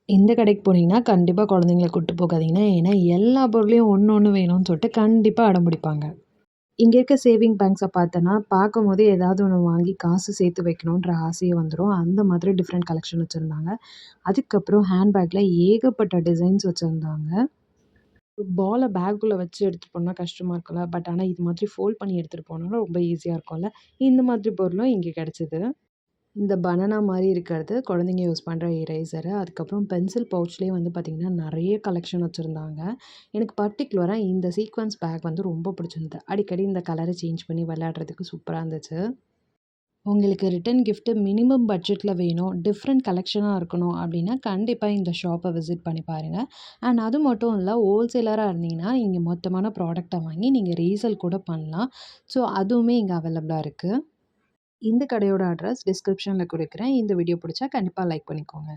இந்த கடைக்கு போனீங்கன்னா, கண்டிப்பா குழந்தைங்கள கூட்டு போகாதீங்கன்னா, ஏன்னா எல்லா பொருளையும் ஒண்ணு ஒண்ணு வேணும்னு சொல்லிட்டு கண்டிப்பா அடம் பிடிப்பாங்க. இங்க இருக்க சேவிங் பேங்க்ஸ பார்த்தேன்னா, பார்க்கும்போதே ஏதாவது ஒண்ணு வாங்கி காசு சேர்த்து வைக்கணுன்ற ஆசையே வந்துரும். அந்த மாதிரி டிஃப்ரெண்ட் கலெக்ஷன் வச்சிருந்தாங்க. அதுக்கப்புறம் ஹேண்ட்பேக்ல ஏகப்பட்ட டிசைன்ஸ் வச்சிருந்தாங்க. பால பேக்குள்ள வச்சு எடுத்துட்டு போனா கஷ்டமா இருக்கும்ல. பட் ஆனா இது மாதிரி ஃபோல்ட் பண்ணி எடுத்துட்டு போனோம்னா ரொம்ப ஈஸியா இருக்கும்ல. இந்த மாதிரி பொருளும் இங்க கிடைச்சது. இந்த பனானா மாரி இருக்கிறது குழந்தைங்க யூஸ் பண்ற இரேசரு. அதுக்கப்புறம் பென்சில் பவுச்லேயே வந்து பார்த்தீங்கன்னா, நெறைய கலெக்ஷன் வச்சிருந்தாங்க. எனக்கு பர்ட்டிகுலரா இந்த சீக்வென்ஸ் பேக் வந்து ரொம்ப பிடிச்சிருந்தது. அடிக்கடி இந்த கலர சேஞ்ச் பண்ணி விளையாடுறதுக்கு சூப்பரா இருந்துச்சு. உங்களுக்கு ரிட்டர்ன் கிஃப்ட் மினிமம் பட்ஜெட்ல வேணும், டிஃப்ரெண்ட் கலெக்ஷனா இருக்கணும் அப்டின்னா, கண்டிப்பா இந்த ஷாப்ப விசிட் பண்ணி பாருங்க. அண்ட் அது மட்டும் இல்ல, ஹோல்சேலரா இருந்தீங்கன்னா, இங்க மொத்தமான ப்ராடக்ட்ட வாங்கி நீங்க ரீசேல் கூட பண்ணலாம். ஸோ அதுவுமே இங்க அவைலபிளா இருக்கு. இந்த கடையோட அட்ரஸ் டிஸ்கிரிப்ஷன்ல குடுக்குறேன். இந்த வீடியோ பிடிச்சா கண்டிப்பா லைக் பண்ணிக்கோங்க.